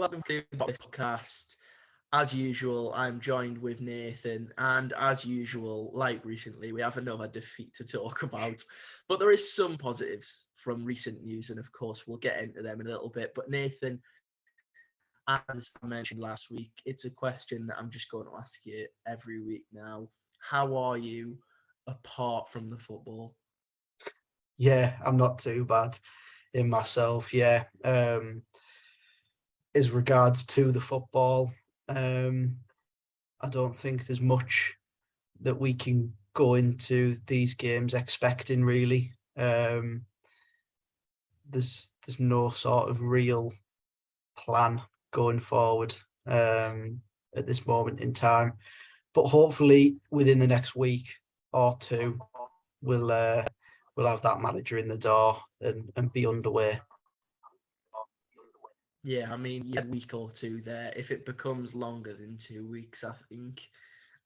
welcome to the podcast. As usual, I'm joined with Nathan, and as usual, like recently, we have another defeat to talk about. But there is some positives from recent news, and of course, we'll get into them in a little bit. But Nathan, as I mentioned last week, it's a question that I'm just going to ask you every week now. How are you apart from the football? Yeah, I'm not too bad in myself. Yeah. As regards to the football, I don't think there's much that we can go into these games expecting really. There's no sort of real plan going forward at this moment in time, but hopefully within the next week or two, we'll we'll have that manager in the door and be underway. Yeah, I mean, yeah, a week or two there. If it becomes longer than 2 weeks, I think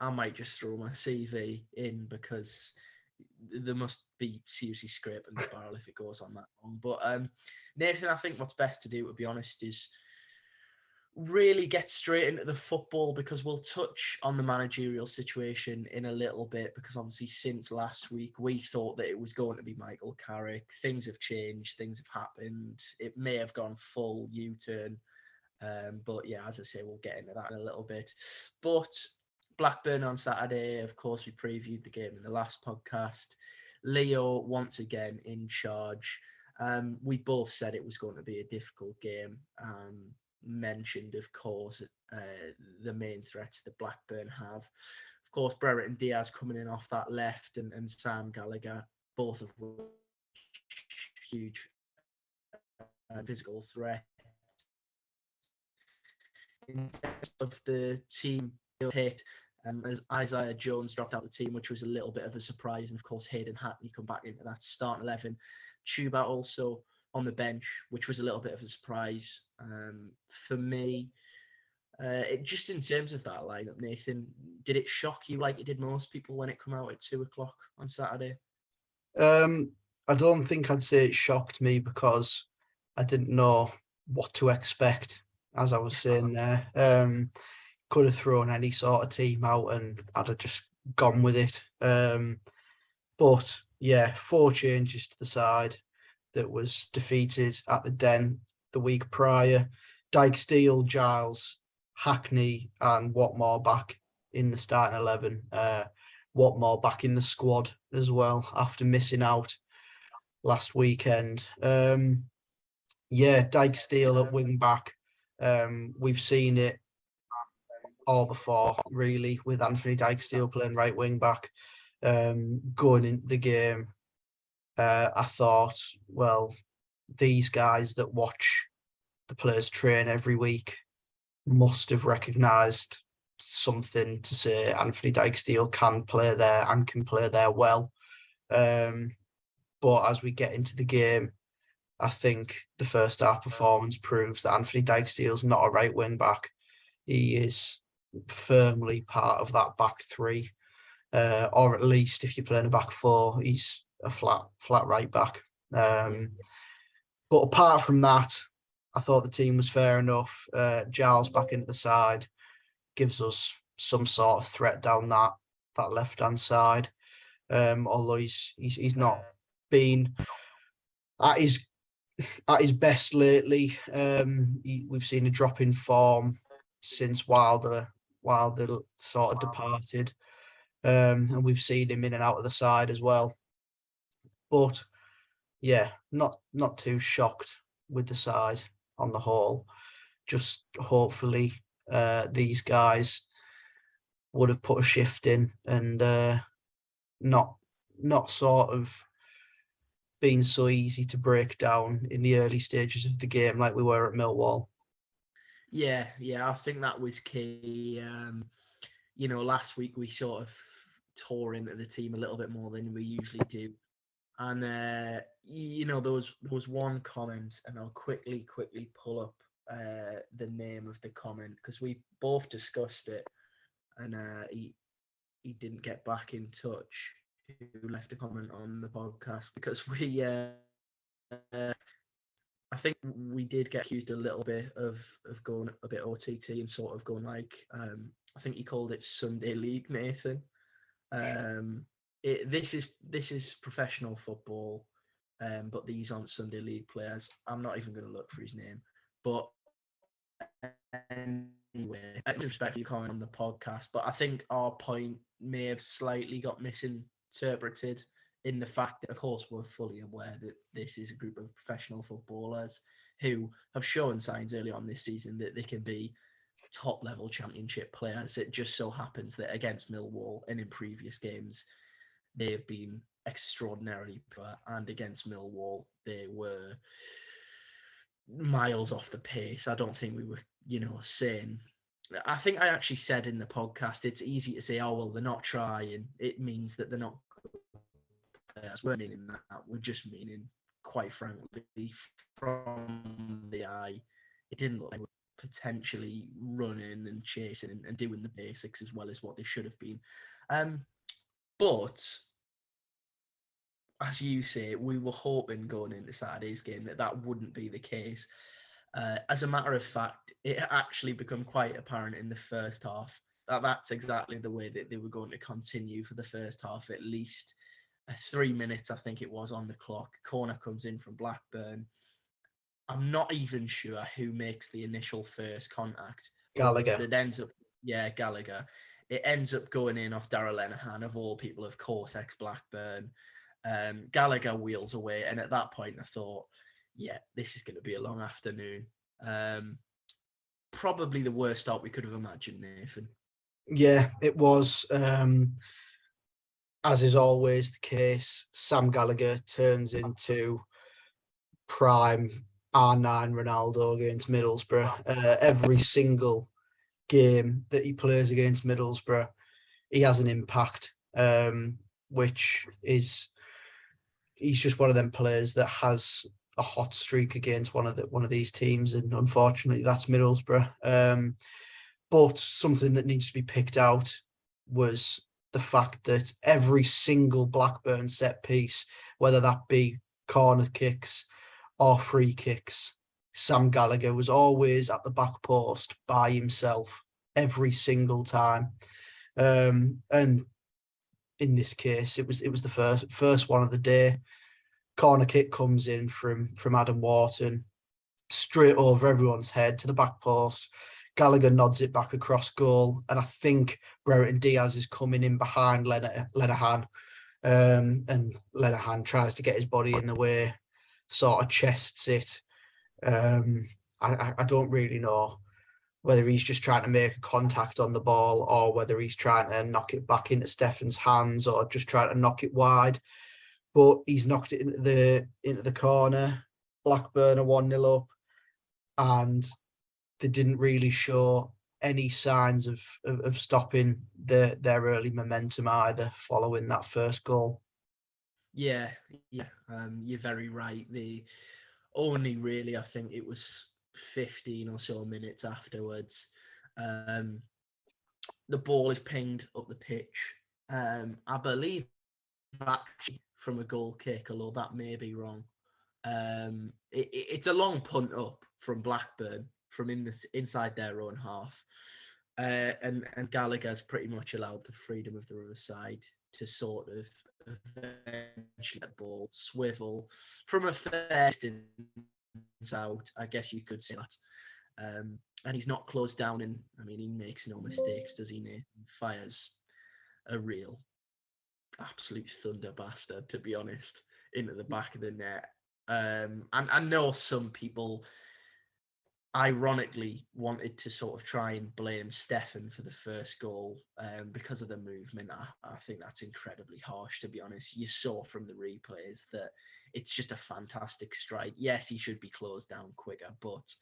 I might just throw my CV in because there must be seriously scraping the barrel if it goes on that long. But Nathan, I think what's best to do, to be honest, is really get straight into the football because we'll touch on the managerial situation in a little bit because obviously since last week we thought that it was going to be Michael Carrick. Things have changed, things have happened. It may have gone full U-turn. But yeah, as I say, we'll get into that in a little bit. But Blackburn on Saturday, of course, we previewed the game in the last podcast. Leo once again in charge. We both said it was going to be a difficult game. Mentioned, of course, the main threats that Blackburn have. Of course, Brereton Diaz coming in off that left and Sam Gallagher, both of which huge physical threat. In terms of the team hit, as Isaiah Jones dropped out the team, which was a little bit of a surprise, and of course Hayden Hackney come back into that starting 11. Chuba also on the bench, which was a little bit of a surprise for me. Just in terms of that lineup, Nathan, did it shock you like it did most people when it come out at 2:00 on Saturday? I don't think I'd say it shocked me because I didn't know what to expect, as I was saying there. Could have thrown any sort of team out and I'd have just gone with it. But yeah, 4 changes to the side that was defeated at the Den the week prior. Dyke-Steele, Giles, Hackney and Watmore back in the starting 11. Watmore back in the squad as well after missing out last weekend. Dyke-Steele at wing back. We've seen it all before, really, with Anthony Dyke-Steele playing right wing back. Going into the game, I thought, well, these guys that watch the players train every week must have recognised something to say Anthony Dyke-Steele can play there and can play there well. But as we get into the game, I think the first half performance proves that Anthony Dyke-Steele's not a right wing back. He is firmly part of that back three, or at least if you're playing a back four, he's a flat right back. But apart from that, I thought the team was fair enough. Giles back into the side gives us some sort of threat down that left hand side. Although he's not been at his best lately. We've seen a drop in form since Wilder sort of departed, and we've seen him in and out of the side as well. But yeah, not too shocked with the side on the whole. Just hopefully these guys would have put a shift in and not sort of been so easy to break down in the early stages of the game like we were at Millwall. Yeah, I think that was key. Last week we sort of tore into the team a little bit more than we usually do. And, there was one comment, and I'll quickly pull up the name of the comment because we both discussed it, and he didn't get back in touch, who left a comment on the podcast because we I think we did get accused a little bit of going a bit OTT and sort of going like, I think he called it Sunday League, Nathan. This is professional football, but these aren't Sunday League players. I'm not even going to look for his name. But anyway, I respect you comment on the podcast, but I think our point may have slightly got misinterpreted in the fact that, of course, we're fully aware that this is a group of professional footballers who have shown signs early on this season that they can be top-level championship players. It just so happens that against Millwall and in previous games, they have been extraordinarily poor, and against Millwall, they were miles off the pace. I don't think we were, saying... I think I actually said in the podcast, it's easy to say, oh, well, they're not trying. It means that they're not players. We're meaning that. We're just meaning, quite frankly, from the eye, it didn't look like we were potentially running and chasing and doing the basics as well as what they should have been. But, as you say, we were hoping going into Saturday's game that wouldn't be the case. As a matter of fact, it actually became quite apparent in the first half that that's exactly the way that they were going to continue for the first half, at least. 3 minutes, I think it was, on the clock. Corner comes in from Blackburn. I'm not even sure who makes the initial first contact. Gallagher. But it ends up, Gallagher. It ends up going in off Darragh Lenihan, of all people, of course, ex-Blackburn. Gallagher wheels away, and at that point I thought, yeah, this is going to be a long afternoon. Probably the worst start we could have imagined, Nathan. Yeah, it was. As is always the case, Sam Gallagher turns into prime R9 Ronaldo against Middlesbrough. Every single game that he plays against Middlesbrough, he has an impact, which is... He's just one of them players that has a hot streak against one of these teams, and unfortunately, that's Middlesbrough. But something that needs to be picked out was the fact that every single Blackburn set piece, whether that be corner kicks or free kicks, Sam Gallagher was always at the back post by himself every single time. And in this case, it was the first one of the day. Corner kick comes in from Adam Wharton, straight over everyone's head to the back post. Gallagher nods it back across goal, and I think Brereton Diaz is coming in behind Lenihan, and Lenihan tries to get his body in the way, sort of chests it. I don't really know whether he's just trying to make a contact on the ball or whether he's trying to knock it back into Steffen's hands or just trying to knock it wide. But he's knocked it into the corner. Blackburn are 1-0 up, and they didn't really show any signs of stopping their early momentum either following that first goal. Yeah, you're very right. The only really, I think it was 15 or so minutes afterwards, the ball is pinged up the pitch. I believe actually from a goal kick, although that may be wrong. It's a long punt up from Blackburn from inside their own half, and Gallagher's pretty much allowed the freedom of the other side to sort of eventually let the ball swivel from a fair distance out, I guess you could say that. And he's not closed down, and I mean, he makes no mistakes, does he, Nathan? Fires a real absolute thunder bastard, to be honest, into the back of the net. And I know some people ironically wanted to sort of try and blame Steffen for the first goal because of the movement. I think that's incredibly harsh, to be honest. You saw from the replays that it's just a fantastic strike. Yes, he should be closed down quicker, but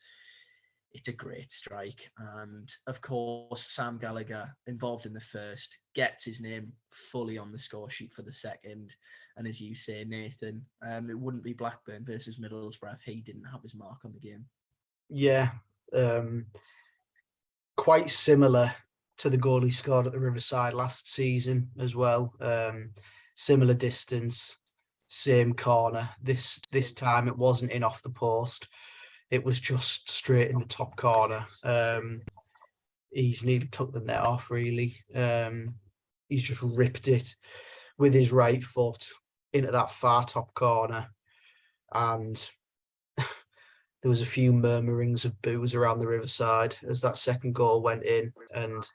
it's a great strike. And of course, Sam Gallagher, involved in the first, gets his name fully on the score sheet for the second. And as you say, Nathan, it wouldn't be Blackburn versus Middlesbrough if he didn't have his mark on the game. Yeah, quite similar to the goal he scored at the Riverside last season as well. Similar distance, same corner. This time it wasn't in off the post. It was just straight in the top corner. He's nearly took the net off, really. He's just ripped it with his right foot into that far top corner. And there was a few murmurings of boos around the Riverside as that second goal went in. And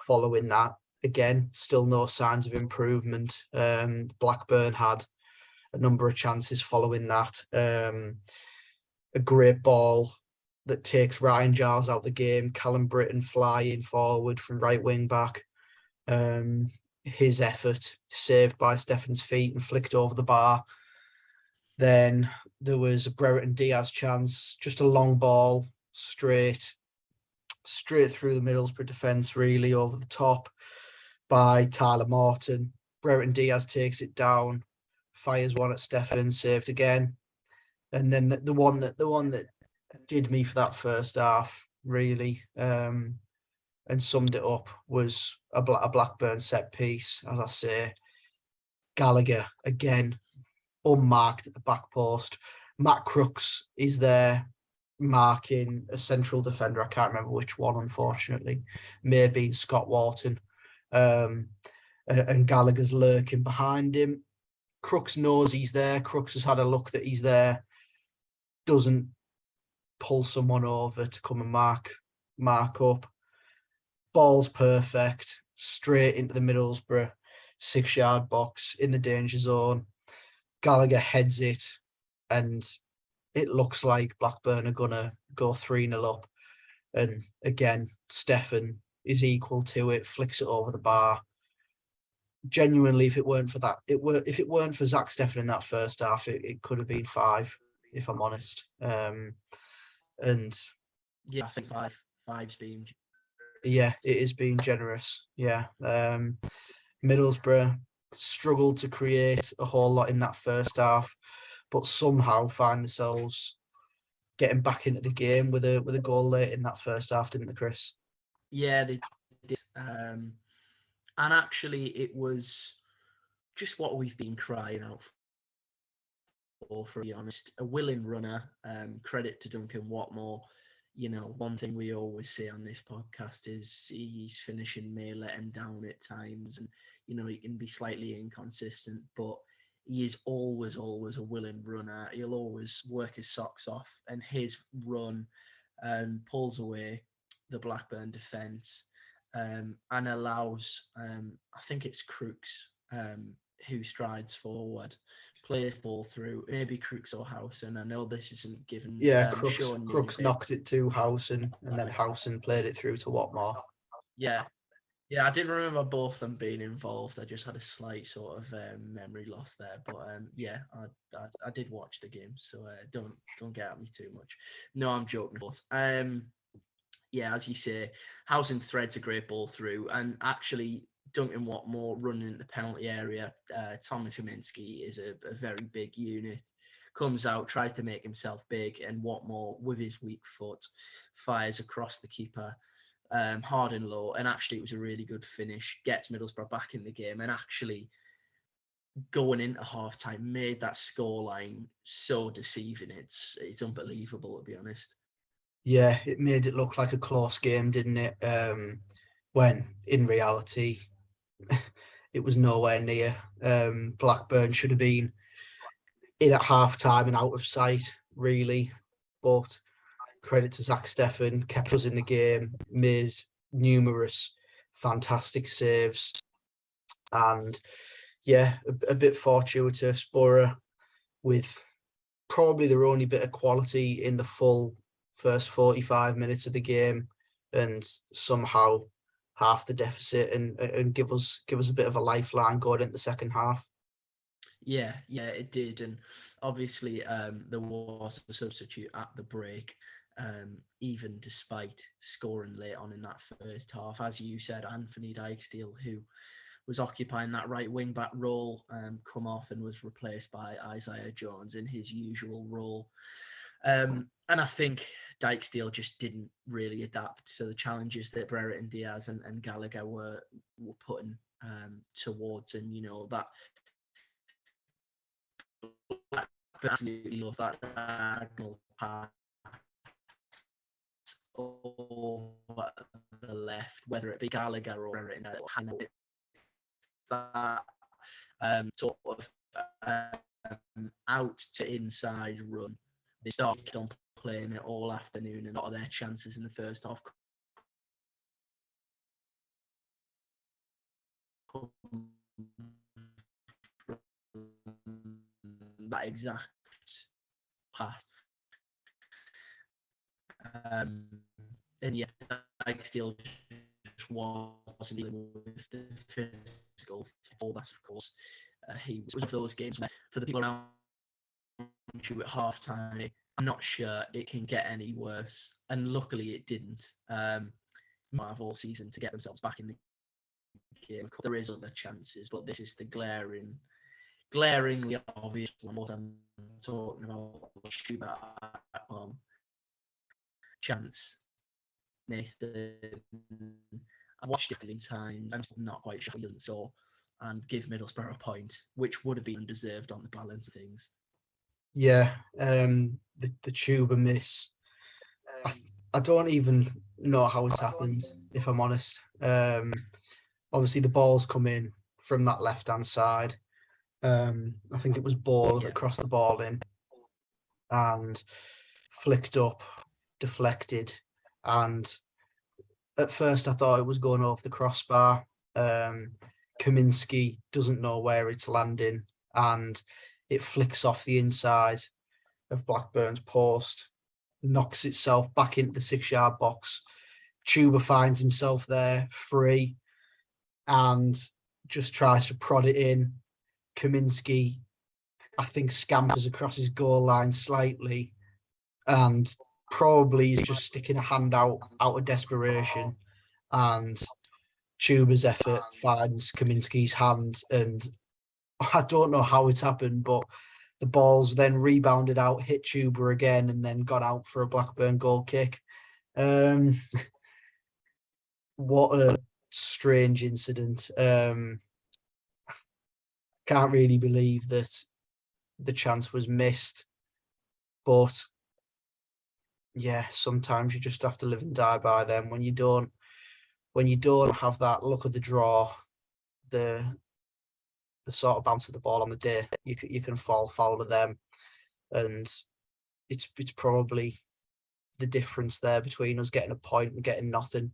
following that, again, still no signs of improvement. Blackburn had a number of chances following that. A great ball that takes Ryan Giles out the game. Callum Britton flying forward from right wing back. His effort saved by Steffen's feet and flicked over the bar. Then there was a Brereton Diaz chance, just a long ball, straight through the Middlesbrough defence, really over the top by Tyler Morton. Brereton Diaz takes it down, fires one at Steffen, saved again. And then the one that did me for that first half, really, and summed it up, was a Blackburn set piece, as I say. Gallagher, again, unmarked at the back post. Matt Crooks is there marking a central defender. I can't remember which one, unfortunately. May have been Scott Wharton. And Gallagher's lurking behind him. Crooks knows he's there. Crooks has had a look that he's there. Doesn't pull someone over to come and mark up. Ball's perfect. Straight into the Middlesbrough 6-yard box in the danger zone. Gallagher heads it, and it looks like Blackburn are going to go 3-0 up. And again, Steffen is equal to it, flicks it over the bar. Genuinely, if it weren't for Zack Steffen in that first half, it could have been 5, if I'm honest. And yeah, I think five's been. Yeah, it is being generous. Yeah. Middlesbrough struggled to create a whole lot in that first half, but somehow find themselves getting back into the game with a goal late in that first half, didn't they, Chris? Yeah, they did. And actually, it was just what we've been crying out for, to be honest. A willing runner. Credit to Duncan Watmore. You know, one thing we always say on this podcast is his finishing may let him down at times, and you know, he can be slightly inconsistent, but he is always a willing runner. He'll always work his socks off, and his run pulls away the Blackburn defence and allows, I think it's Crooks who strides forward, plays the ball through, maybe Crooks or Howson. I know this isn't given. Yeah, Crooks knocked it to Howson, and then Howson played it through to Watmore. Yeah, I did remember both of them being involved. I just had a slight sort of memory loss there, but yeah, I did watch the game, so don't get at me too much. No, I'm joking. Yeah, as you say, Howson threads a great ball through, and actually Duncan Watmore running in the penalty area. Thomas Kaminski is a very big unit. Comes out, tries to make himself big, and Watmore, with his weak foot, fires across the keeper. Hard and low, and actually it was a really good finish, gets Middlesbrough back in the game, and actually going into half-time made that scoreline so deceiving. It's unbelievable, to be honest. Yeah, it made it look like a close game, didn't it? When in reality it was nowhere near. Blackburn should have been in at half-time and out of sight, really, but credit to Zack Steffen, kept us in the game, made numerous fantastic saves. And yeah, a bit fortuitous. Borough, with probably their only bit of quality in the full first 45 minutes of the game, and somehow half the deficit and give us a bit of a lifeline going into the second half. Yeah, it did. And obviously there was a substitute at the break. Even despite scoring late on in that first half, as you said, Anthony Dijksteel, who was occupying that right wing back role, come off and was replaced by Isaiah Jones in his usual role. And I think Dijksteel just didn't really adapt to the challenges that Brereton Diaz and Gallagher were putting towards, and you know that Blackburn absolutely love that diagonal pass over the left, whether it be Gallagher or in a hand. That sort of out to inside run. They started on playing it all afternoon, and a lot of their chances in the first half that exact pass. And yet, Steele just wasn't dealing with the physical. That's of course, he was one of those games where, for the people around you at half time, I'm not sure it can get any worse. And luckily, it didn't. Might have all season to get themselves back in the game. There is other chances, but this is the glaringly obvious one. What I'm talking about, Schubert at home. Chance. Nathan, I watched it a million times. I'm still not quite sure he doesn't score and give Middlesbrough a point, which would have been undeserved on the balance of things. Yeah, the Tuba miss. I don't even know how it's happened, if I'm honest. Obviously, the ball's come in from that left-hand side. I think it was Ball that crossed the ball in and flicked up, deflected, and at first I thought it was going over the crossbar. Kaminski doesn't know where it's landing, and it flicks off the inside of Blackburn's post, knocks itself back into the 6-yard box. Tuba finds himself there free and just tries to prod it in. Kaminski, I think, scampers across his goal line slightly and probably is just sticking a hand out of desperation. And Tuba's effort finds Kaminski's hand, and I don't know how it's happened, but the ball's then rebounded out, hit Tuba again, and then got out for a Blackburn goal kick. What a strange incident. Can't really believe that the chance was missed, but yeah, sometimes you just have to live and die by them. When you don't have that luck of the draw, the sort of bounce of the ball on the day, you can fall foul of them, and it's probably the difference there between us getting a point and getting nothing.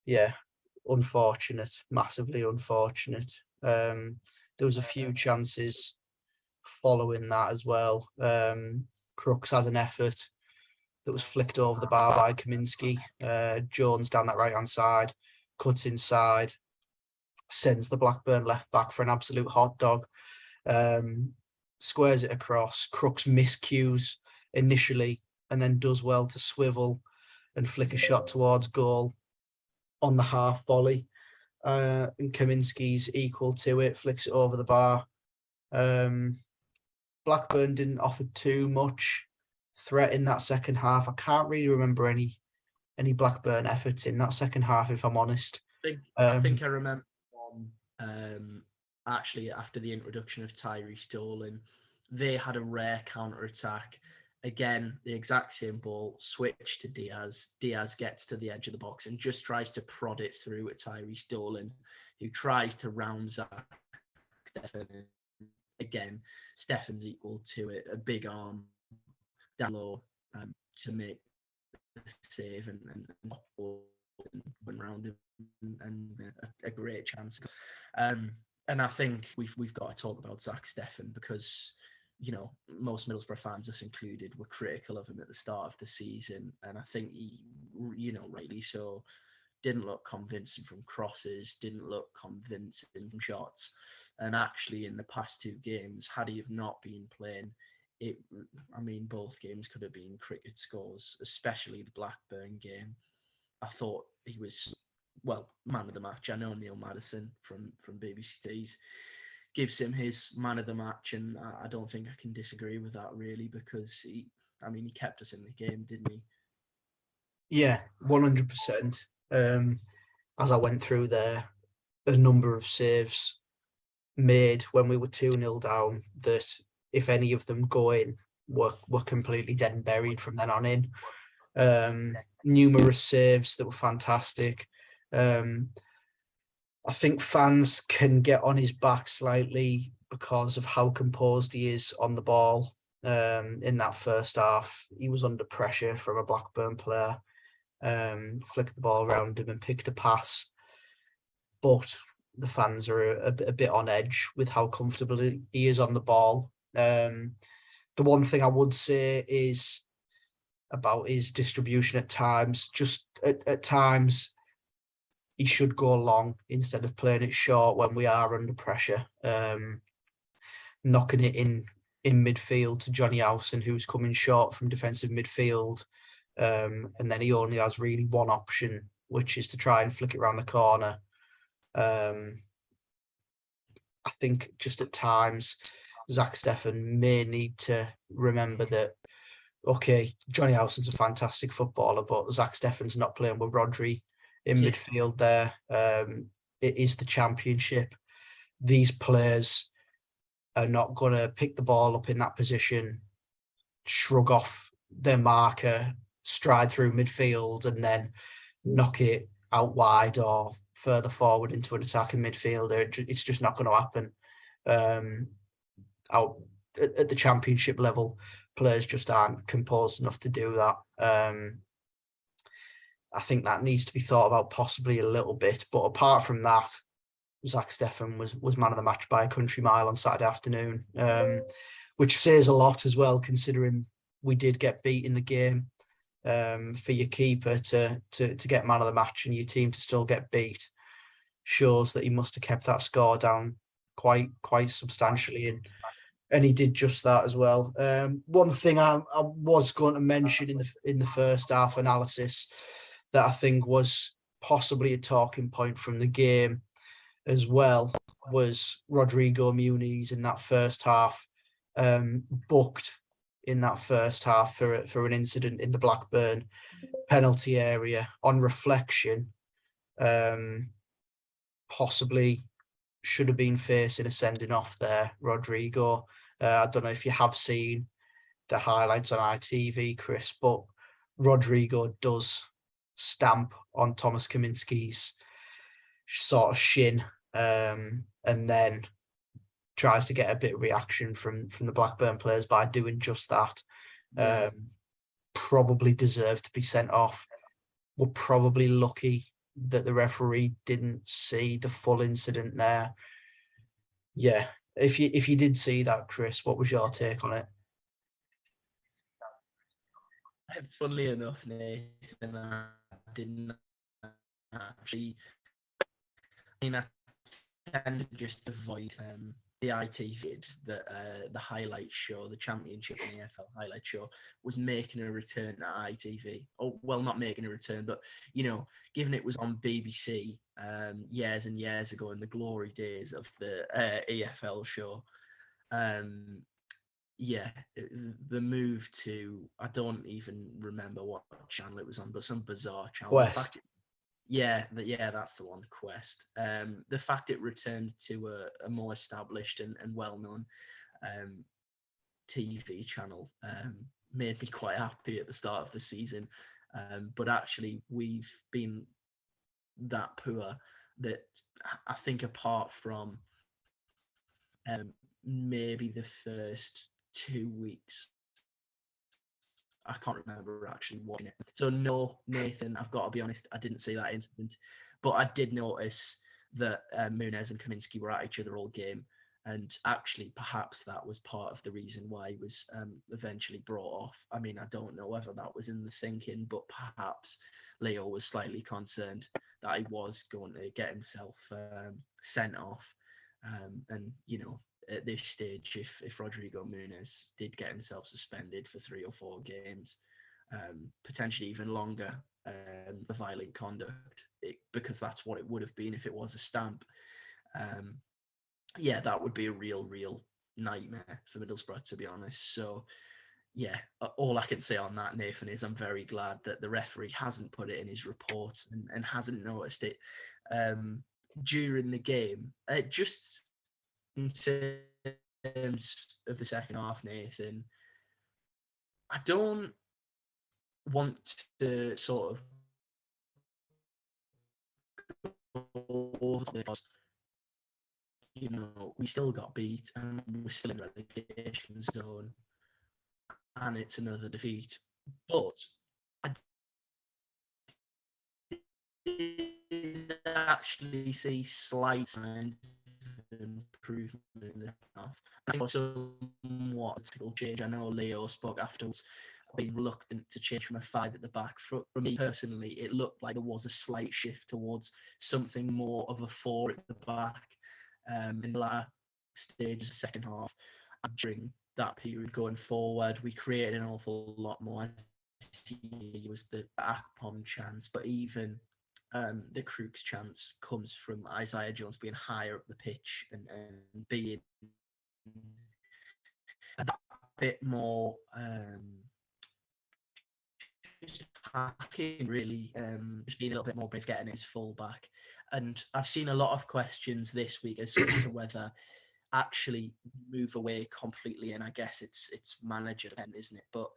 Yeah, unfortunate, massively unfortunate. There was a few chances following that as well. Crooks had an effort that was flicked over the bar by Kaminski. Jones down that right-hand side, cuts inside, sends the Blackburn left back for an absolute hot dog, squares it across. Crooks miscues initially and then does well to swivel and flick a shot towards goal on the half volley. And Kaminski's equal to it, flicks it over the bar. Blackburn didn't offer too much threat in that second half. I can't really remember any Blackburn efforts in that second half, if I'm honest. I think I remember one, actually after the introduction of Tyree Stolen. They had a rare counter-attack. Again, the exact same ball, switch to Diaz. Diaz gets to the edge of the box and just tries to prod it through at Tyree Stolen, who tries to round Zack Steffen. Again, Steffen's equal to it. A big arm down low to make the save and went round him and a great chance. And I think we've got to talk about Zack Steffen because, you know, most Middlesbrough fans, us included, were critical of him at the start of the season. And I think he, you know, rightly so, didn't look convincing from crosses, didn't look convincing from shots. And actually, in the past 2 games, had he have not been playing, both games could have been cricket scores, especially the Blackburn game. I thought he was, man of the match. I know Neil Maddison from BBC Tees gives him his man of the match, and I don't think I can disagree with that really, because he kept us in the game, didn't he? Yeah, 100%. As I went through there, a number of saves, made when we were 2-0 down that if any of them go in, were completely dead and buried from then on in. Numerous saves that were fantastic. I think fans can get on his back slightly because of how composed he is on the ball. In that first half, he was under pressure from a Blackburn player, flicked the ball around him and picked a pass. But the fans are a bit on edge with how comfortable he is on the ball. The one thing I would say is about his distribution at times. Just at times, he should go long instead of playing it short when we are under pressure. Knocking it in midfield to Johnny Howson, who's coming short from defensive midfield. And then he only has really one option, which is to try and flick it around the corner. I think just at times, Zack Steffen may need to remember that, okay, Johnny Howson's a fantastic footballer, but Zack Steffen's not playing with Rodri in midfield there. It is the Championship. These players are not going to pick the ball up in that position, shrug off their marker, stride through midfield, and then knock it out wide or further forward into an attacking midfielder. It's just not going to happen. Out at the Championship level, players just aren't composed enough to do that. I think that needs to be thought about possibly a little bit. But apart from that, Zack Steffen was man of the match by a country mile on Saturday afternoon, which says a lot as well, considering we did get beat in the game. For your keeper to get man of the match and your team to still get beat shows that he must have kept that score down quite substantially, and he did just that as well. One thing I was going to mention in the first half analysis that I think was possibly a talking point from the game as well was Rodrigo Muniz in that first half, booked in that first half for an incident in the Blackburn penalty area. On reflection, possibly should have been facing a sending off there, Rodrigo. I don't know if you have seen the highlights on ITV, Chris, but Rodrigo does stamp on Thomas Kaminski's sort of shin, and then tries to get a bit of reaction from the Blackburn players by doing just that. Probably deserved to be sent off. We're probably lucky that the referee didn't see the full incident there. Yeah, if you did see that, Chris, what was your take on it? Funnily enough, Nathan, I didn't actually. I mean, I tend to just avoid the ITV, the highlight show, the Championship and the EFL highlight show was making a return to ITV. Oh, well, not making a return, but, given it was on BBC years and years ago in the glory days of the EFL show, the move to, I don't even remember what channel it was on, but some bizarre channel. Quest. That's the one, Quest. The fact it returned to a more established and well-known TV channel made me quite happy at the start of the season. But actually, we've been that poor that I think apart from maybe the first 2 weeks, I can't remember actually watching it. So no, Nathan, I've got to be honest, I didn't see that incident, but I did notice that Muniz and Kaminski were at each other all game, and actually perhaps that was part of the reason why he was eventually brought off. I mean, I don't know whether that was in the thinking, but perhaps Leo was slightly concerned that he was going to get himself sent off, and at this stage, if Rodrigo Muniz did get himself suspended for 3 or 4 games, potentially even longer, for violent conduct, because that's what it would have been if it was a stamp. That would be a real nightmare for Middlesbrough, to be honest. So, all I can say on that, Nathan, is I'm very glad that the referee hasn't put it in his report and hasn't noticed it during the game. Just in terms of the second half, Nathan, I don't want to sort of go over because, we still got beat and we're still in the relegation zone and it's another defeat. But I did actually see slight signs of improvement in the half. I think somewhat a tactical change. I know Leo spoke afterwards, being reluctant to change from a 5 at the back. For me personally, it looked like there was a slight shift towards something more of a 4 at the back in the latter stages of the second half. And during that period going forward, we created an awful lot more. It was the Akpom chance, but even the Crooks chance comes from Isaiah Jones being higher up the pitch and being a bit more hacking, really, just being a little bit more brave, getting his full back. And I've seen a lot of questions this week as to whether actually move away completely, and I guess it's manager dependent, isn't it? But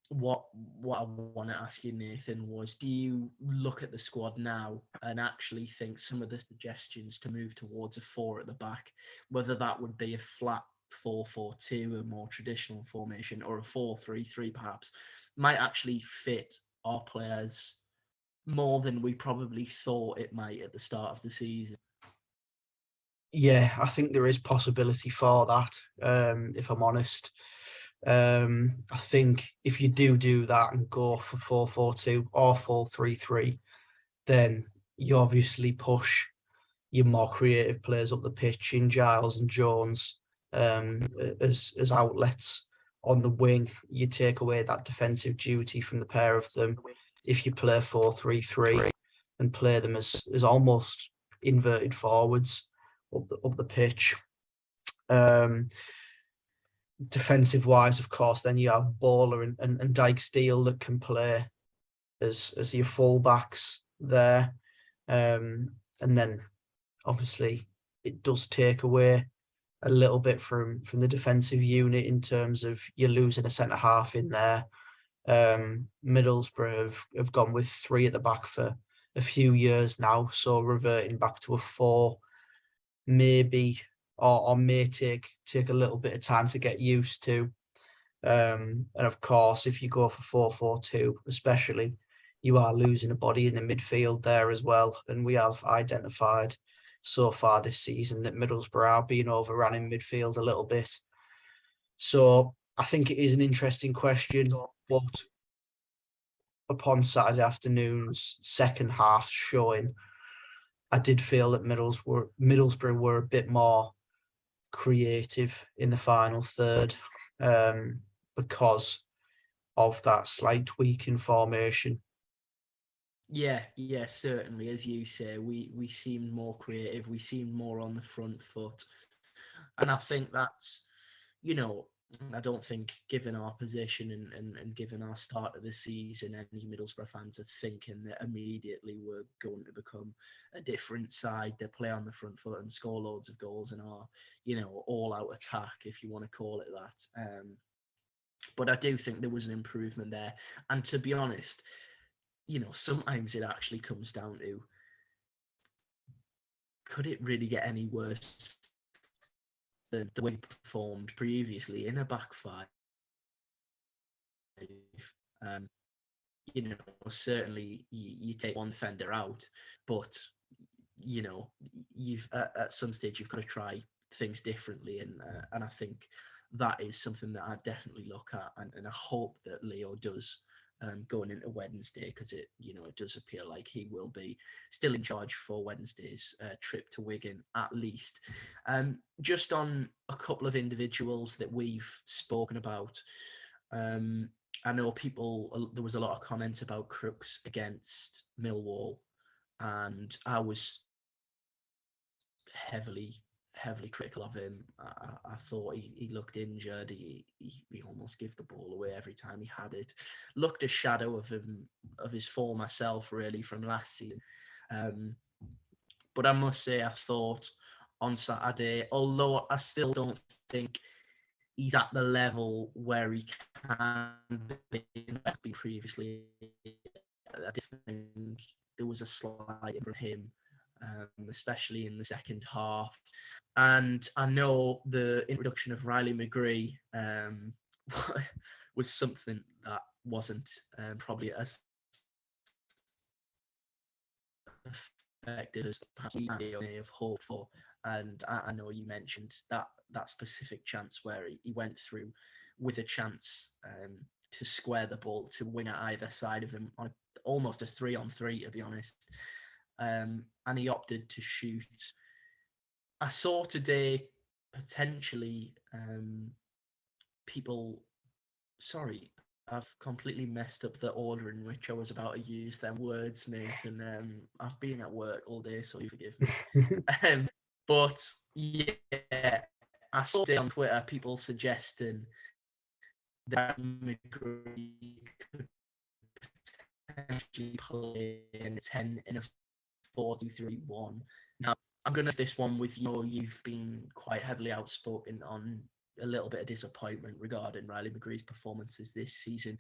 what I want to ask you, Nathan, was do you look at the squad now and actually think some of the suggestions to move towards a 4 at the back, whether that would be a flat 4-4-2, a more traditional formation, or a 4-3-3 perhaps, might actually fit our players more than we probably thought it might at the start of the season? Yeah, I think there is possibility for that, if I'm honest. I think if you do that and go for 4-4-2 or 4-3-3, then you obviously push your more creative players up the pitch in Giles and Jones as outlets on the wing. You take away that defensive duty from the pair of them if you play 4-3-3 and play them as almost inverted forwards up the pitch. Defensive wise, of course, then you have Bowler and Dyke Steele that can play as your fullbacks there. And then obviously it does take away a little bit from the defensive unit in terms of you're losing a centre half in there. Middlesbrough have gone with 3 at the back for a few years now, so reverting back to a 4 maybe or may take a little bit of time to get used to. And of course, if you go for 4-4-2, especially, you are losing a body in the midfield there as well. And we have identified so far this season that Middlesbrough are being overrun in midfield a little bit. So I think it is an interesting question, but upon Saturday afternoon's second half showing, I did feel that Middlesbrough were a bit more creative in the final third because of that slight tweak in formation. Yeah, certainly. As you say, we seemed more creative. We seemed more on the front foot. And I think that's, I don't think given our position and given our start of the season, any Middlesbrough fans are thinking that immediately we're going to become a different side. They play on the front foot and score loads of goals and are, all out attack, if you want to call it that. But I do think there was an improvement there. And to be honest, sometimes it actually comes down to, could it really get any worse than the way we performed previously in a back 5? Certainly you take one defender out, but you've at some stage you've got to try things differently, and I think that is something that I definitely look at, and I hope that Leo does going into Wednesday, because it does appear like he will be still in charge for Wednesday's trip to Wigan at least. Just on a couple of individuals that we've spoken about, I know there was a lot of comments about Crooks against Millwall, and I was heavily critical of him. I thought he looked injured. He almost gave the ball away every time he had it. Looked a shadow of his former self, really, from last season. But I must say, I thought on Saturday, although I still don't think he's at the level where he can be previously. I just think there was a slight from him, especially in the second half. And I know the introduction of Riley McGree was something that wasn't probably as effective as perhaps we may have hoped for. And I know you mentioned that specific chance where he went through with a chance to square the ball to win at either side of him on almost a 3-on-3, to be honest. And he opted to shoot. I saw today potentially people. Sorry, I've completely messed up the order in which I was about to use them words, Nathan. I've been at work all day, so you forgive me. But yeah, I saw today on Twitter people suggesting that McGree could potentially play in 10 in a 4-2-3-1. Now, I'm going to have this one with you. You've been quite heavily outspoken on a little bit of disappointment regarding Riley McGree's performances this season.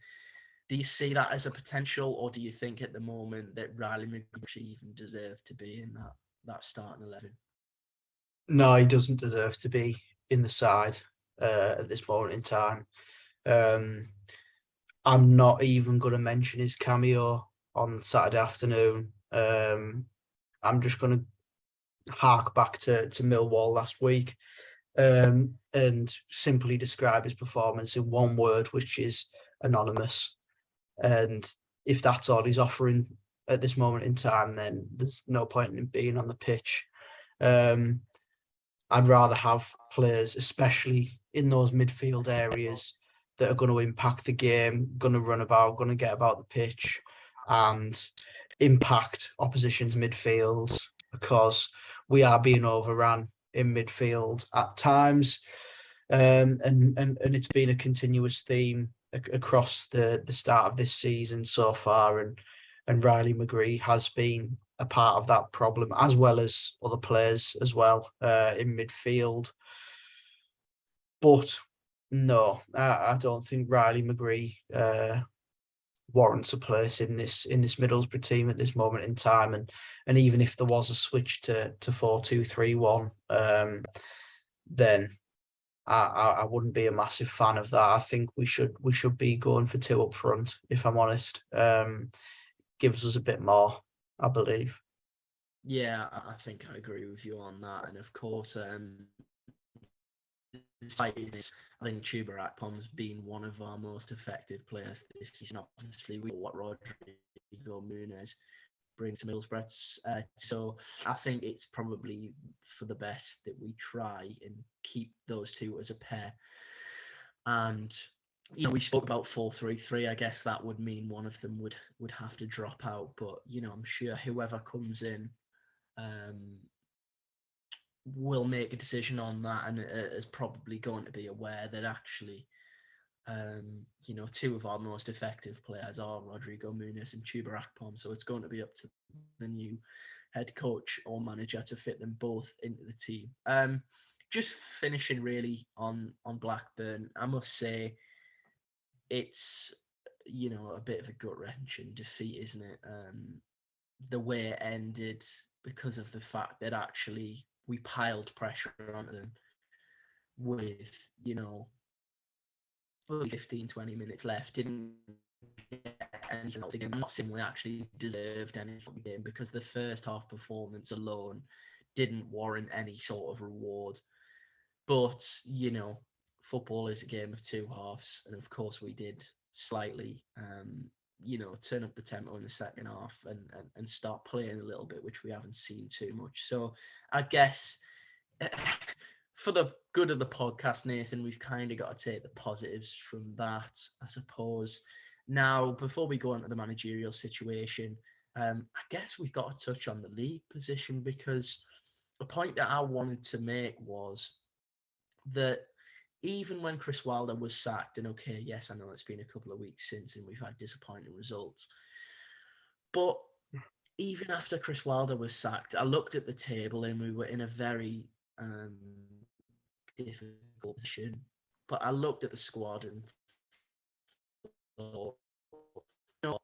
Do you see that as a potential, or do you think at the moment that Riley McGree should even deserve to be in that starting 11? No, he doesn't deserve to be in the side at this moment in time. I'm not even going to mention his cameo on Saturday afternoon. I'm just going to hark back to Millwall last week and simply describe his performance in one word, which is anonymous. And if that's all he's offering at this moment in time, then there's no point in being on the pitch. I'd rather have players, especially in those midfield areas, that are going to impact the game, going to run about, going to get about the pitch and impact opposition's midfields, because we are being overrun in midfield at times. And it's been a continuous theme across the start of this season so far. And Riley McGree has been a part of that problem, as well as other players as well in midfield. But no, I don't think Riley McGree warrants a place in this Middlesbrough team at this moment in time. And even if there was a switch to 4-2-3-1, then I wouldn't be a massive fan of that. I think we should be going for two up front, if I'm honest. Gives us a bit more, I believe. Yeah, I think I agree with you on that. And of course, despite this, I think Chuba Akpom's been one of our most effective players this season. Obviously, we know what Rodrigo Muniz brings to Middlesbrough. So I think it's probably for the best that we try and keep those two as a pair. And we spoke about 4-3-3. I guess that would mean one of them would have to drop out. But I'm sure whoever comes in will make a decision on that, and is probably going to be aware that actually, two of our most effective players are Rodrigo Muniz and Chuba Akpom. So it's going to be up to the new head coach or manager to fit them both into the team. Just finishing really on Blackburn, I must say it's a bit of a gut-wrenching defeat, isn't it? The way it ended, because of the fact that actually we piled pressure onto them with 15, 20 minutes left. Didn't get anything out of the game. I'm not saying we actually deserved anything from the game, because the first half performance alone didn't warrant any sort of reward. But football is a game of two halves, and of course we did slightly turn up the tempo in the second half and start playing a little bit, which we haven't seen too much. So I guess for the good of the podcast, Nathan, we've kind of got to take the positives from that, I suppose. Now, before we go into the managerial situation, I guess we've got to touch on the league position, because the point that I wanted to make was that even when Chris Wilder was sacked, and okay, yes, I know it's been a couple of weeks since and we've had disappointing results, but even after Chris Wilder was sacked, I looked at the table and we were in a very um, difficult position. But I looked at the squad and thought, you know,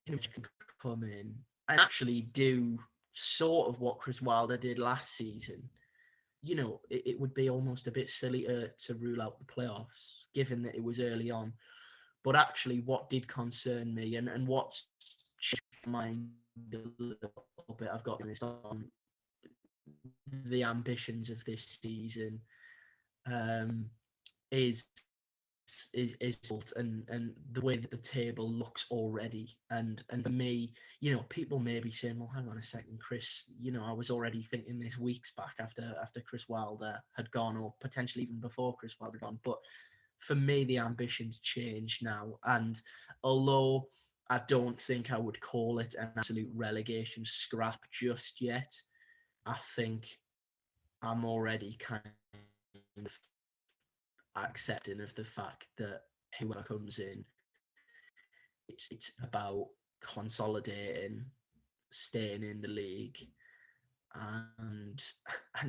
Image can come in and actually do sort of what Chris Wilder did last season. You know, it would be almost a bit silly to rule out the playoffs, given that it was early on. But actually, what did concern me and what's changed my mind a little bit, I've got this on the ambitions of this season, is and the way that the table looks already. And for me, you know, people may be saying, well, hang on a second, Chris, you know, I was already thinking this weeks back after Chris Wilder had gone, or potentially even before Chris Wilder had gone. But for me, the ambitions change now. And although I don't think I would call it an absolute relegation scrap just yet, I think I'm already kind of accepting of the fact that whoever comes in, it's about consolidating, staying in the league, and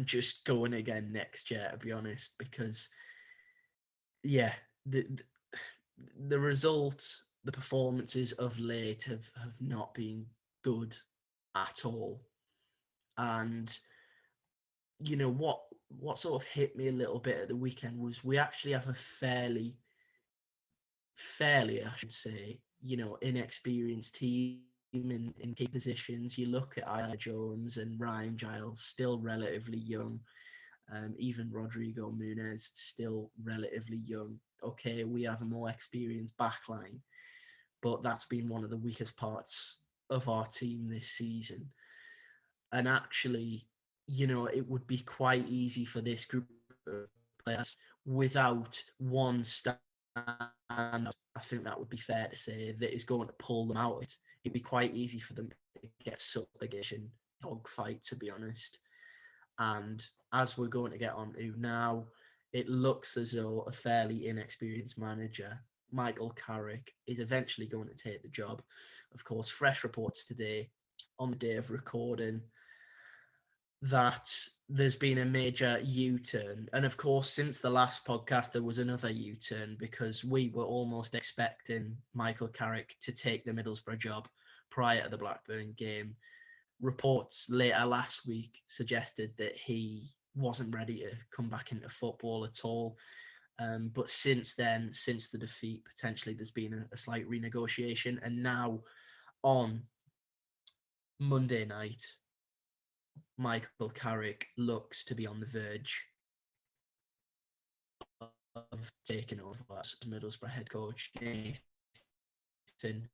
just going again next year, to be honest. Because yeah, the results, the performances of late have not been good at all. And you know what sort of hit me a little bit at the weekend was we actually have a fairly, I should say, you know, inexperienced team in key positions. You look at Aya Jones and Ryan Giles, still relatively young. Even Rodrigo Muniz, still relatively young. Okay, we have a more experienced backline, but that's been one of the weakest parts of our team this season. And actually, you know, it would be quite easy for this group of players without one stand. I think that would be fair to say that is going to pull them out. It'd be quite easy for them to get subligation dogfight, to be honest. And as we're going to get on to now, it looks as though a fairly inexperienced manager, Michael Carrick, is eventually going to take the job. Of course, fresh reports today on the day of recording that there's been a major U-turn. And of course, since the last podcast, there was another U-turn because we were almost expecting Michael Carrick to take the Middlesbrough job prior to the Blackburn game. Reports later last week suggested that he wasn't ready to come back into football at all. But since then, since the defeat, potentially there's been a slight renegotiation. And now on Monday night, Michael Carrick looks to be on the verge of taking over as Middlesbrough head coach. Nathan,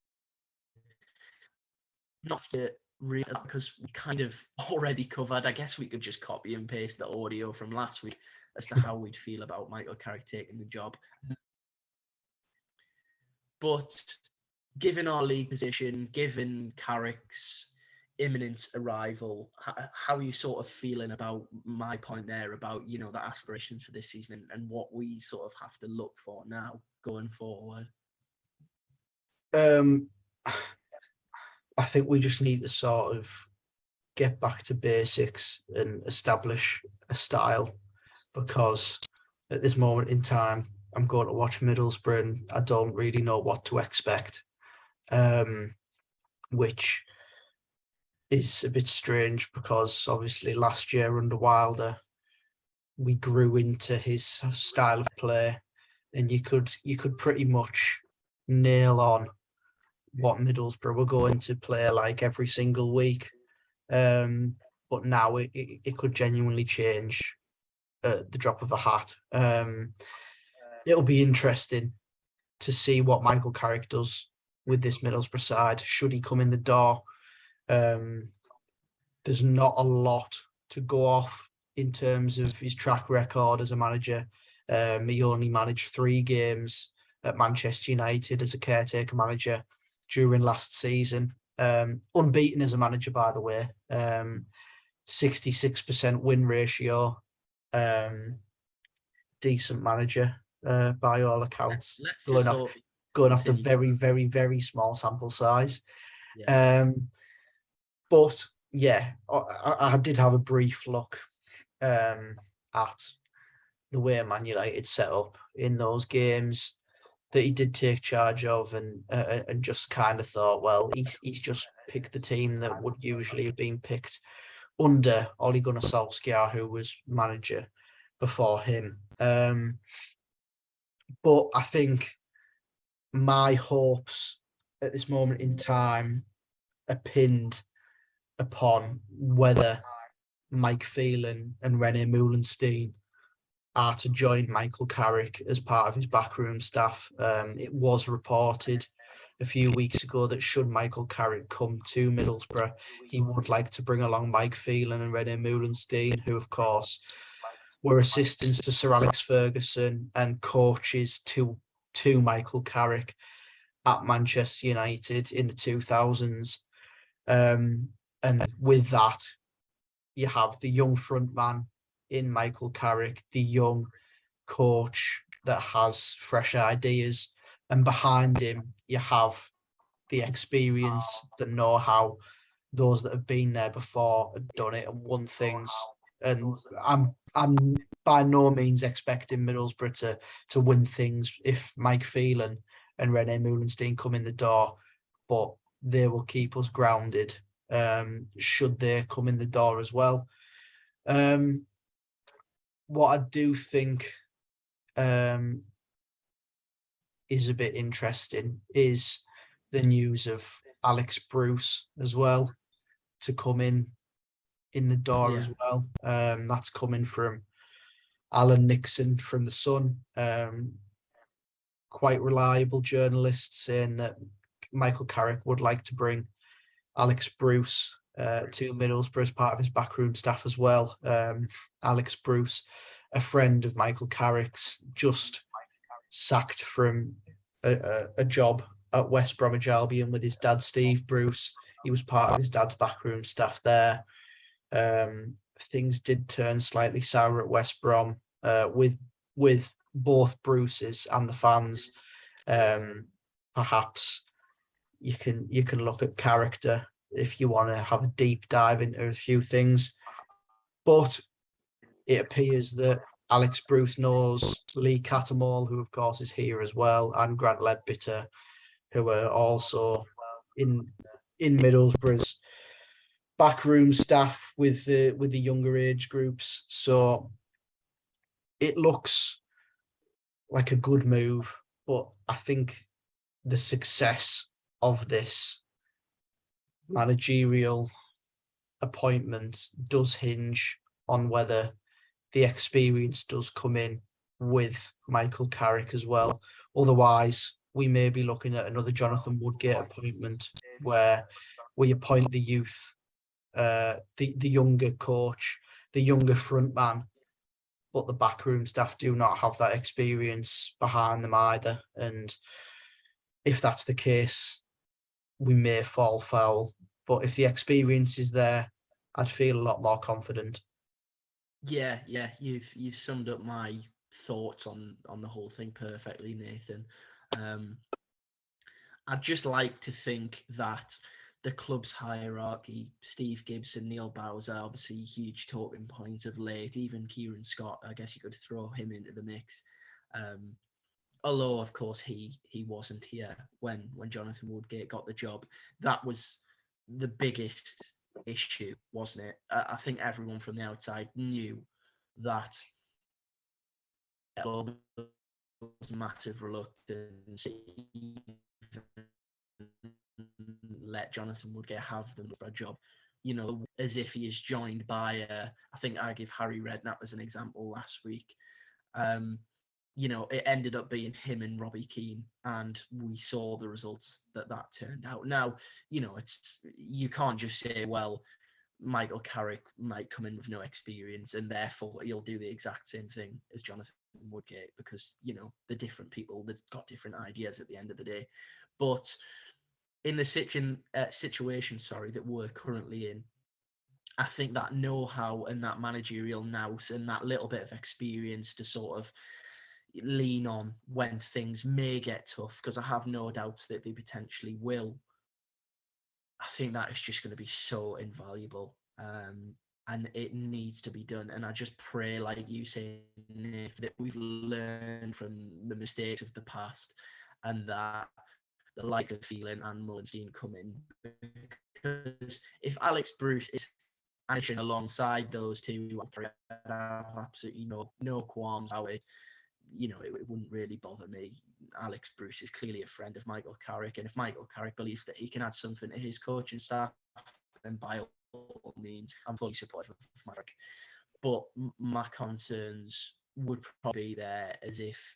not to read because we kind of already covered. I guess we could just copy and paste the audio from last week as to how we'd feel about Michael Carrick taking the job. But given our league position, given Carrick's imminent arrival, how are you sort of feeling about my point there about, you know, the aspirations for this season and what we sort of have to look for now going forward? I think we just need to sort of get back to basics and establish a style, because at this moment in time, I'm going to watch Middlesbrough and I don't really know what to expect, which is a bit strange because obviously last year under Wilder, we grew into his style of play, and you could pretty much nail on what Middlesbrough were going to play like every single week. But now it could genuinely change at the drop of a hat. It'll be interesting to see what Michael Carrick does with this Middlesbrough side. Should he come in the door? There's not a lot to go off in terms of his track record as a manager. He only managed 3 games at Manchester United as a caretaker manager during last season. Unbeaten as a manager, by the way. 66% win ratio. Decent manager by all accounts. Going off the very, very, very small sample size. Yeah. But yeah, I did have a brief look at the way Man United set up in those games that he did take charge of, and just kind of thought, well, he's just picked the team that would usually have been picked under Ole Gunnar Solskjaer, who was manager before him. But I think my hopes at this moment in time are pinned upon whether Mike Phelan and Rene Meulenstein are to join Michael Carrick as part of his backroom staff. It was reported a few weeks ago that should Michael Carrick come to Middlesbrough, he would like to bring along Mike Phelan and Rene Meulenstein, who, of course, were assistants to Sir Alex Ferguson and coaches to Michael Carrick at Manchester United in the 2000s. And with that, you have the young front man in Michael Carrick, the young coach that has fresh ideas, and behind him you have the experience, the know-how, those that have been there before and done it and won things. And I'm by no means expecting Middlesbrough to win things if Mike Phelan and Rene Meulenstein come in the door, but they will keep us grounded should they come in the door as well. What I do think is a bit interesting is the news of Alex Bruce as well to come in the door as well. That's coming from Alan Nixon from The Sun, quite reliable journalist, saying that Michael Carrick would like to bring Alex Bruce to Middlesbrough as part of his backroom staff as well. Alex Bruce, a friend of Michael Carrick's, just sacked from a job at West Bromwich Albion with his dad, Steve Bruce. He was part of his dad's backroom staff there. Things did turn slightly sour at West Brom with both Bruce's and the fans. Perhaps you can look at character if you want to have a deep dive into a few things, but it appears that Alex Bruce knows Lee Cattermole, who of course is here as well, and Grant Leadbitter, who are also in Middlesbrough's backroom staff with the younger age groups. So it looks like a good move, but I think the success of this managerial appointment does hinge on whether the experience does come in with Michael Carrick as well. Otherwise, we may be looking at another Jonathan Woodgate appointment where we appoint the youth, the younger coach, the younger front man, but the backroom staff do not have that experience behind them either. And if that's the case, we may fall foul. But if the experience is there, I'd feel a lot more confident. Yeah, you've summed up my thoughts on the whole thing perfectly, Nathan. I'd just like to think that the club's hierarchy, Steve Gibson, Neil Bowser, obviously huge talking points of late, even Kieran Scott, I guess you could throw him into the mix. Although, of course, he wasn't here when Jonathan Woodgate got the job. That was the biggest issue, wasn't it? I think everyone from the outside knew that there was massive reluctance to let Jonathan Woodgate have the job, as if he is joined by, I think I gave Harry Redknapp as an example last week. It ended up being him and Robbie Keane, and we saw the results that turned out. Now, you can't just say, well, Michael Carrick might come in with no experience and therefore he'll do the exact same thing as Jonathan Woodgate, because, they're different people that's got different ideas at the end of the day. But in the situation, that we're currently in, I think that know-how and that managerial nous and that little bit of experience to sort of lean on when things may get tough, because I have no doubts that they potentially will, I think that is just going to be so invaluable. and it needs to be done. And I just pray, like you say, Nick, that we've learned from the mistakes of the past, and that the likes of Phelan and Mullenstein come in. Because if Alex Bruce is managing alongside those two, I have absolutely no qualms about it. It wouldn't really bother me. Alex Bruce is clearly a friend of Michael Carrick, and if Michael Carrick believes that he can add something to his coaching staff, then by all means, I'm fully supportive of Carrick. But my concerns would probably be there as if,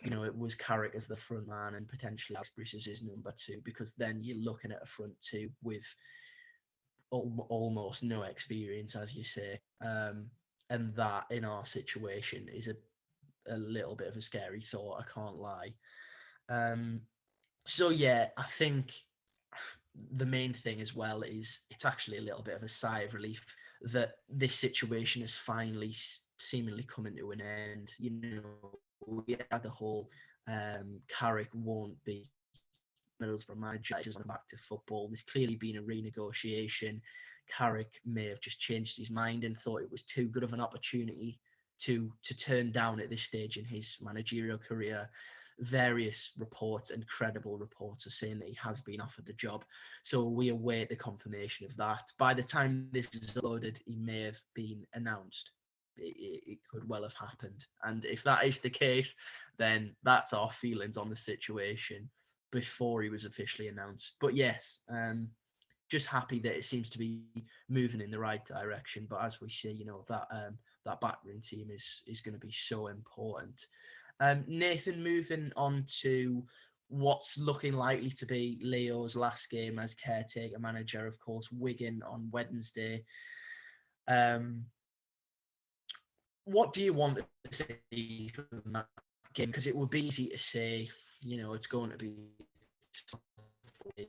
it was Carrick as the front man and potentially Alex Bruce as his number two, because then you're looking at a front two with almost no experience, as you say. And that in our situation is a little bit of a scary thought, I can't lie. So yeah, I think the main thing as well is it's actually a little bit of a sigh of relief that this situation is finally seemingly coming to an end. We had the whole Carrick won't be Middlesbrough manager, is on back to football. There's clearly been a renegotiation. Carrick may have just changed his mind and thought it was too good of an opportunity to turn down at this stage in his managerial career. Various reports and credible reports are saying that he has been offered the job. So we await the confirmation of that. By the time this is loaded, he may have been announced. It could well have happened. And if that is the case, then that's our feelings on the situation before he was officially announced. But yes, just happy that it seems to be moving in the right direction. But as we see, that backroom team is going to be so important. Nathan, moving on to what's looking likely to be Leo's last game as caretaker manager, of course, Wigan on Wednesday. What do you want to see from that game? Because it would be easy to say, it's going to be a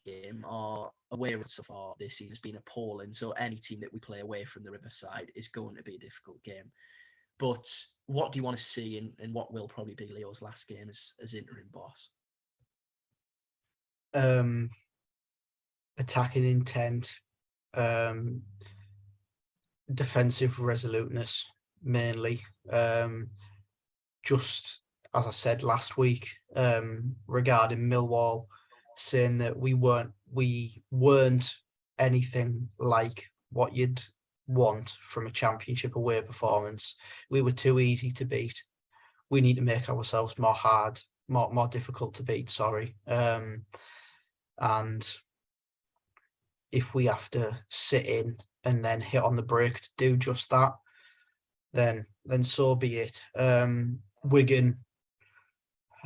game, or away so far this season has been appalling. So any team that we play away from the Riverside is going to be a difficult game. But what do you want to see in what will probably be Leo's last game as interim boss? Attacking intent, defensive resoluteness mainly. Just as I said last week, regarding Millwall, saying that we weren't anything like what you'd want from a championship away performance. We were too easy to beat. We need to make ourselves more difficult to beat. Sorry. And if we have to sit in and then hit on the brake to do just that, then so be it. Wigan,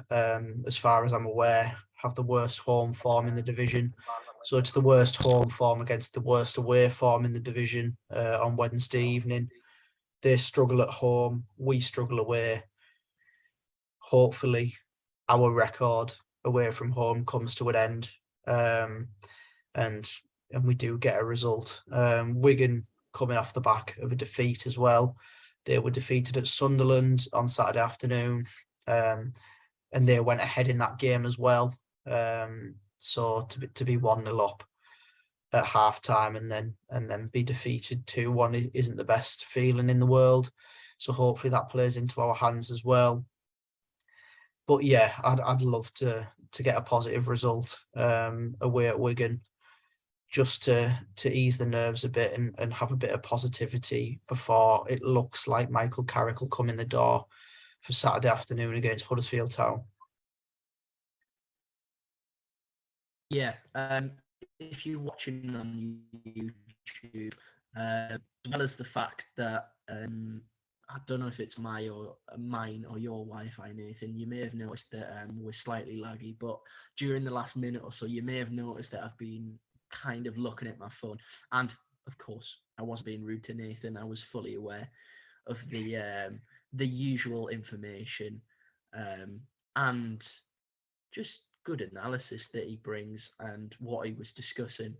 as far as I'm aware, have the worst home form in the division. So it's the worst home form against the worst away form in the division on Wednesday evening. They struggle at home. We struggle away. Hopefully, our record away from home comes to an end, and we do get a result. Wigan coming off the back of a defeat as well. They were defeated at Sunderland on Saturday afternoon, and they went ahead in that game as well. So to be 1-0 up at half time and then be defeated 2-1 isn't the best feeling in the world. So hopefully that plays into our hands as well. But yeah, I'd love to get a positive result away at Wigan, just to ease the nerves a bit and have a bit of positivity before it looks like Michael Carrick will come in the door for Saturday afternoon against Huddersfield Town. Yeah, if you're watching on YouTube, as well as the fact that I don't know if it's mine or your Wi-Fi, Nathan, you may have noticed that we're slightly laggy, but during the last minute or so, you may have noticed that I've been kind of looking at my phone. And of course, I wasn't being rude to Nathan. I was fully aware of the usual information and just good analysis that he brings and what he was discussing.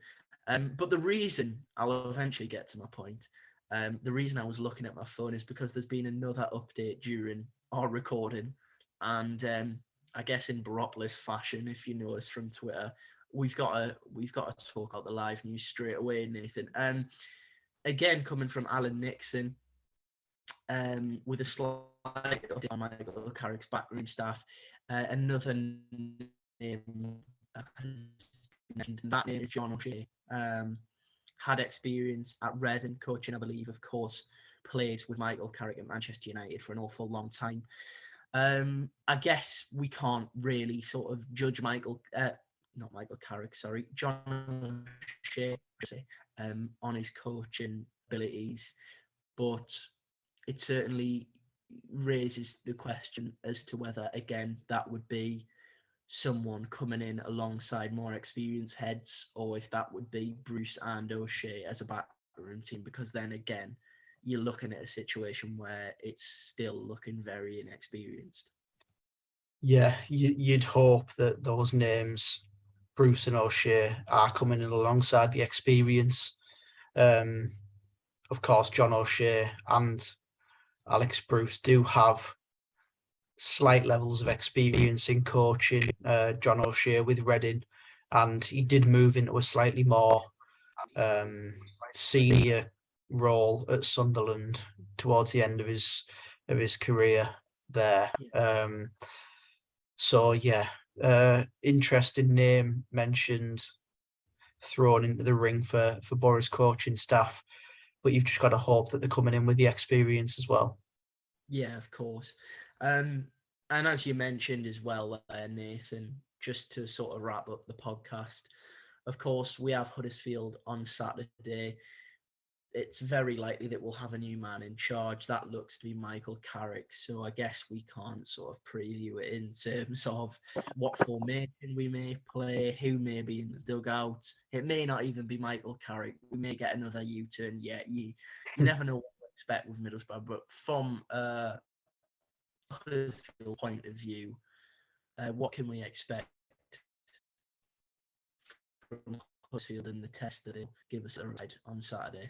But the reason, I'll eventually get to my point, the reason I was looking at my phone is because there's been another update during our recording. And I guess in Boropolis fashion, if you know us from Twitter, we've got to talk about the live news straight away, Nathan. again, coming from Alan Nixon, with a slight update on Michael Carrick's backroom staff. Another name mentioned, and that name is John O'Shea. Had experience at Reading, coaching, I believe, of course, played with Michael Carrick at Manchester United for an awful long time. I guess we can't really sort of judge not Michael Carrick, sorry, John O'Shea, on his coaching abilities, but it certainly raises the question as to whether, again, that would be someone coming in alongside more experienced heads, or if that would be Bruce and O'Shea as a backroom team, because then again, you're looking at a situation where it's still looking very inexperienced. Yeah, you'd hope that those names, Bruce and O'Shea, are coming in alongside the experience. Of course, John O'Shea and Alex Bruce do have slight levels of experience in coaching. John O'Shea with Reading, and he did move into a slightly more senior role at Sunderland towards the end of his career there. So yeah, interesting name mentioned, thrown into the ring for Borough's coaching staff, but you've just got to hope that they're coming in with the experience as well. Yeah, of course. And as you mentioned as well, Nathan, just to sort of wrap up the podcast, of course, we have Huddersfield on Saturday. It's very likely that we'll have a new man in charge. That looks to be Michael Carrick. So I guess we can't sort of preview it in terms of what formation we may play, who may be in the dugout. It may not even be Michael Carrick. We may get another U-turn. Yeah, you never know what to expect with Middlesbrough. But from Huddersfield point of view, what can we expect from Huddersfield in the test that they'll give us a ride on Saturday?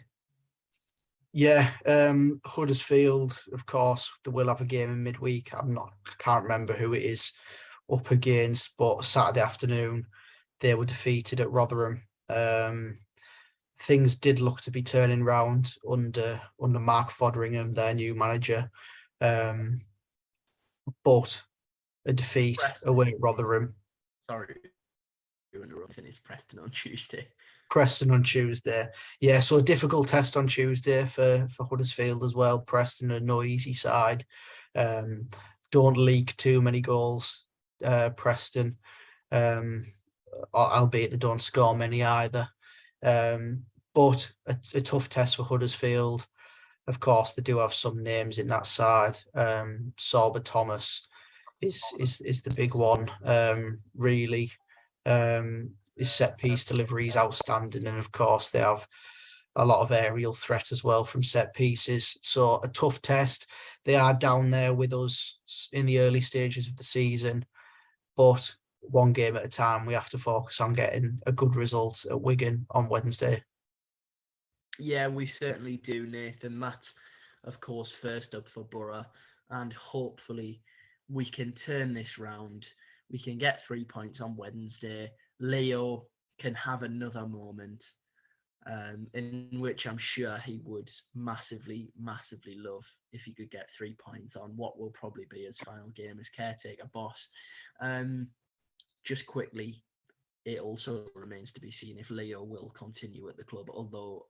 Yeah, Huddersfield, of course, they will have a game in midweek. Can't remember who it is up against, but Saturday afternoon they were defeated at Rotherham. Things did look to be turning round under Mark Foderingham, their new manager, but a defeat away at Rotherham. Sorry, it's Preston on Tuesday. Yeah, so a difficult test on Tuesday for Huddersfield as well. Preston are no easy side. Don't leak too many goals, Preston, albeit they don't score many either. But a tough test for Huddersfield. Of course, they do have some names in that side. Sorba Thomas is the big one, really. His set-piece delivery is outstanding, and of course they have a lot of aerial threat as well from set pieces. So a tough test. They are down there with us in the early stages of the season, but one game at a time. We have to focus on getting a good result at Wigan on Wednesday. Yeah, we certainly do, Nathan. That's, of course, first up for Borough, and hopefully we can turn this round. We can get 3 points on Wednesday. Leo can have another moment in which I'm sure he would massively, massively love if he could get 3 points on what will probably be his final game as caretaker boss. Just quickly, it also remains to be seen if Leo will continue at the club, although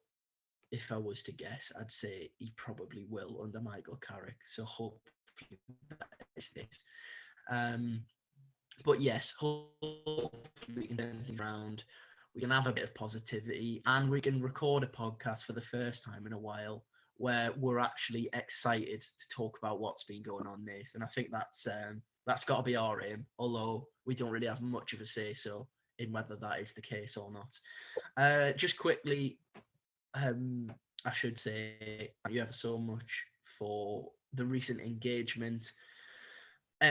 if I was to guess, I'd say he probably will under Michael Carrick. So hopefully that is this. But yes, hopefully we can turn things around. We can have a bit of positivity, and we can record a podcast for the first time in a while where we're actually excited to talk about what's been going on, Nathan. And I think that's got to be our aim, although we don't really have much of a say so in whether that is the case or not. Just quickly, I should say thank you ever so much for the recent engagement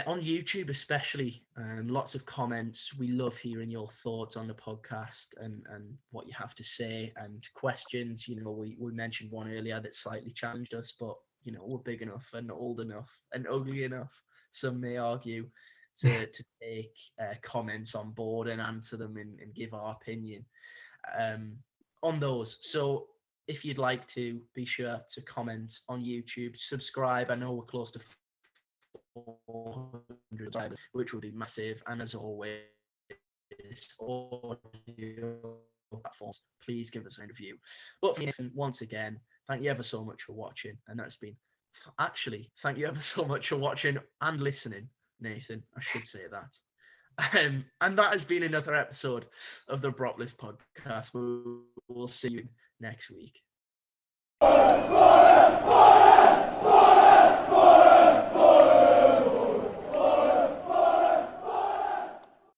on YouTube, especially. Lots of comments. We love hearing your thoughts on the podcast and what you have to say, and questions. You know, we mentioned one earlier that slightly challenged us, but you know, we're big enough and old enough and ugly enough, some may argue, to take comments on board and answer them and give our opinion on those. So if you'd like to, be sure to comment on YouTube, subscribe. I know we're close to 400, which will be massive. And as always, audio platforms, please give us an review. But for Nathan, once again, thank you ever so much for watching. And that's been, actually, thank you ever so much for watching and listening, Nathan. I should say that. And that has been another episode of the Boropolis Podcast. We'll see you next week.